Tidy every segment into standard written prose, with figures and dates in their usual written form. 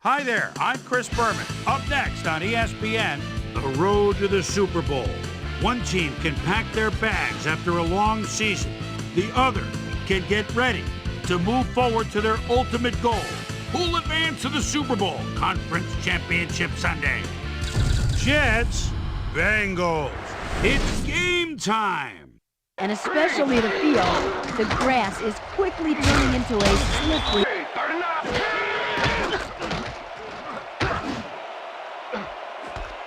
Hi there, I'm Chris Berman. Up next on ESPN, the road to the Super Bowl. One team can pack their bags after a long season. The other can get ready to move forward to their ultimate goal. Who'll advance to the Super Bowl Conference Championship Sunday? Jets, Bengals. It's game time. And especially the field, the grass is quickly turning into a slippery.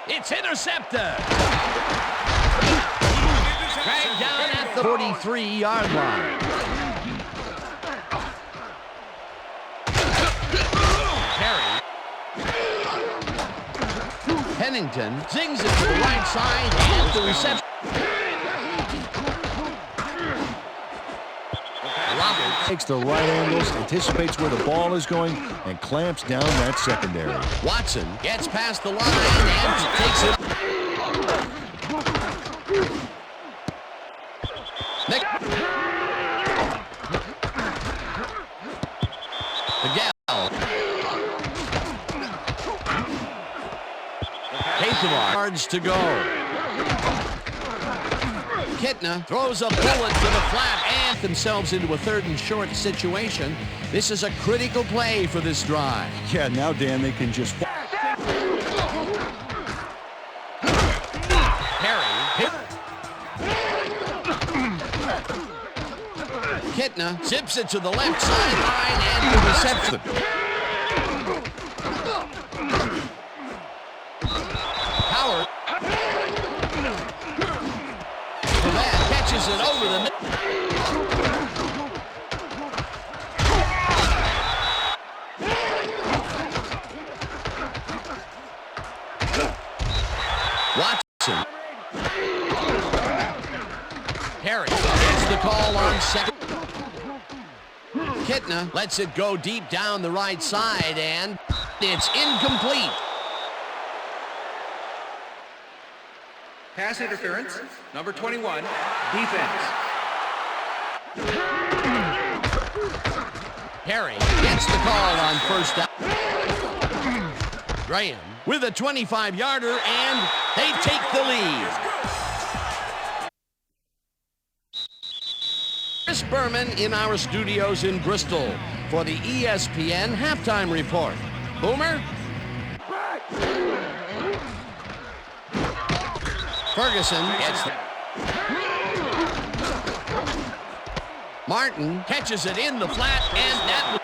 It's intercepted. Dragged down at the 43-yard line. Perry. Pennington zings it to the right side and the reception. Robert takes the right angles, anticipates where the ball is going, and clamps down that secondary. Watson gets past the line and takes it. Miguel. Yards to go. Kitna throws a bullet to the flat and themselves into a 3rd and short situation. This is a critical play for this drive. Yeah, now, Dan, they can just... Perry. Kitna zips it to the left sideline and the reception. Howard. Catches it over the middle. Watson. Harry gets the call on second. Kitna lets it go deep down the right side, and it's incomplete. Pass interference, number 21, defense. Harry gets the call on first down. Graham with a 25-yarder, and they take the lead. Chris Berman in our studios in Bristol for the ESPN Halftime Report. Boomer? Ferguson gets the... Martin catches it in the flat, and that...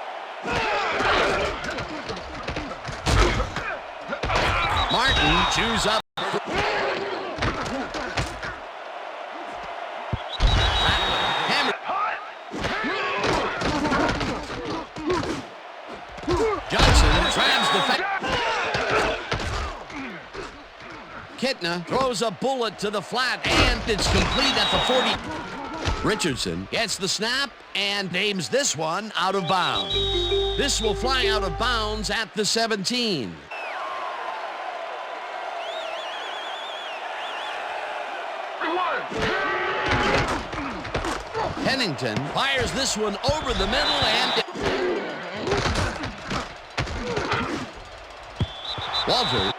Martin chews up. Hammer. Johnson grabs the... Kitna throws a bullet to the flat, and it's complete at the 40. Richardson gets the snap and aims this one out of bounds. This will fly out of bounds at the 17. Pennington fires this one over the middle, and Walter.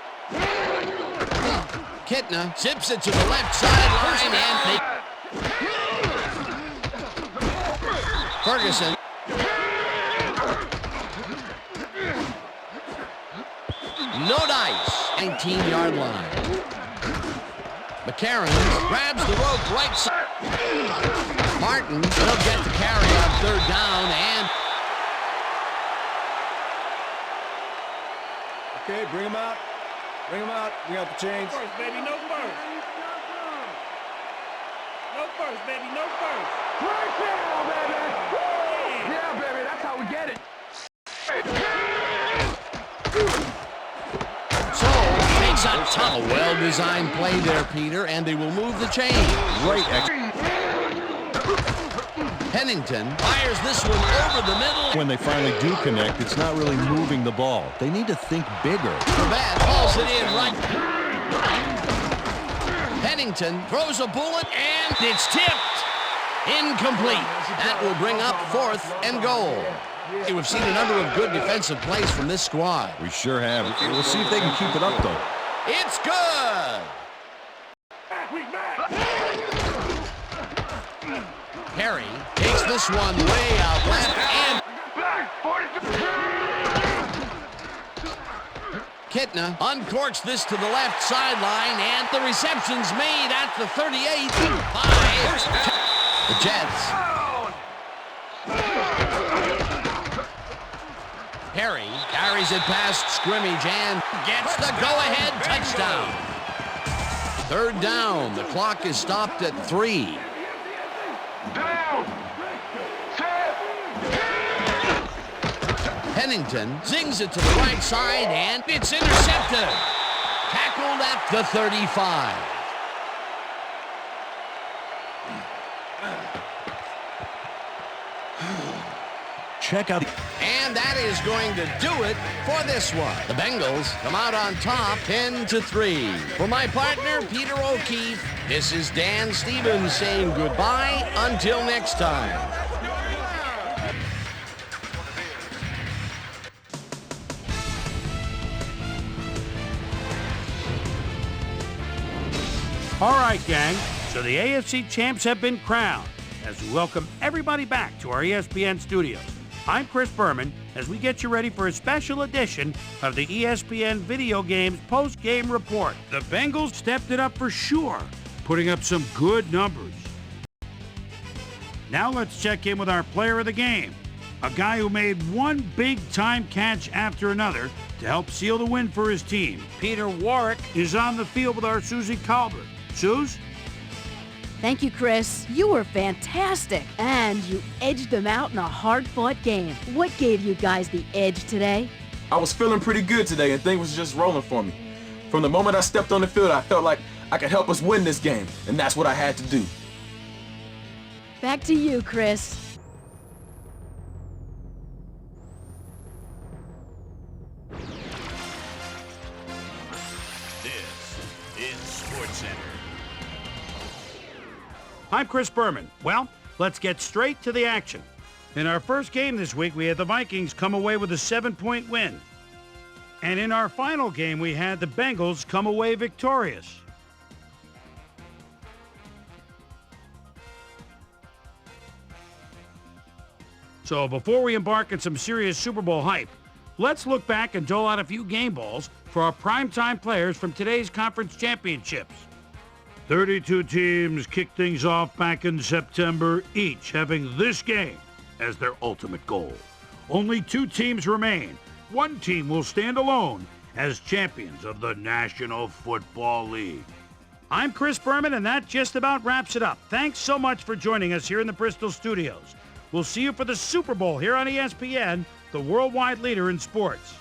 Kitna zips it to the left sideline, and Ferguson. No dice. 19-yard line. McCarron grabs the rope right side. Martin will get the carry on 3rd down, and... Okay, bring him out. Bring him out. We got the chains. First, baby, no first. No first, baby, no first. Right there, baby. Yeah, baby, that's how we get it. So, makes a tough, well-designed play there, Peter, and they will move the chain. Great Pennington fires this one over the middle. When they finally do connect, it's not really moving the ball. They need to think bigger. Babat hauls it in right. Pennington throws a bullet, and it's tipped. Incomplete. That will bring up 4th and goal. Hey, we've seen a number of good defensive plays from this squad. We sure have. We'll see if they can keep it up, though. It's good! Perry takes this one way out left, and Kitna uncorks this to the left sideline, and the reception's made at the 38 by the Jets. Perry carries it past scrimmage and gets the go-ahead touchdown. Third down. The clock is stopped at 3. Pennington zings it to the right side, and it's intercepted. Tackled at the 35. Check out. And that is going to do it for this one. The Bengals come out on top 10-3. For my partner, Peter O'Keefe, this is Dan Stevens saying goodbye until next time. All right, gang. So the AFC champs have been crowned as we welcome everybody back to our ESPN studios. I'm Chris Berman as we get you ready for a special edition of the ESPN Video Games post-game report. The Bengals stepped it up for sure, putting up some good numbers. Now let's check in with our player of the game, a guy who made one big-time catch after another to help seal the win for his team. Peter Warwick is on the field with our Susie Colbert. Suze? Thank you, Chris. You were fantastic, and you edged them out in a hard-fought game. What gave you guys the edge today? I was feeling pretty good today, and things was just rolling for me. From the moment I stepped on the field, I felt like I could help us win this game, and that's what I had to do. Back to you, Chris. I'm Chris Berman. Well, let's get straight to the action. In our first game this week, we had the Vikings come away with a 7-point win. And in our final game, we had the Bengals come away victorious. So before we embark on some serious Super Bowl hype, let's look back and dole out a few game balls for our primetime players from today's conference championships. 32 teams kicked things off back in September, each having this game as their ultimate goal. Only 2 teams remain. One team will stand alone as champions of the National Football League. I'm Chris Berman, and that just about wraps it up. Thanks so much for joining us here in the Bristol studios. We'll see you for the Super Bowl here on ESPN, the worldwide leader in sports.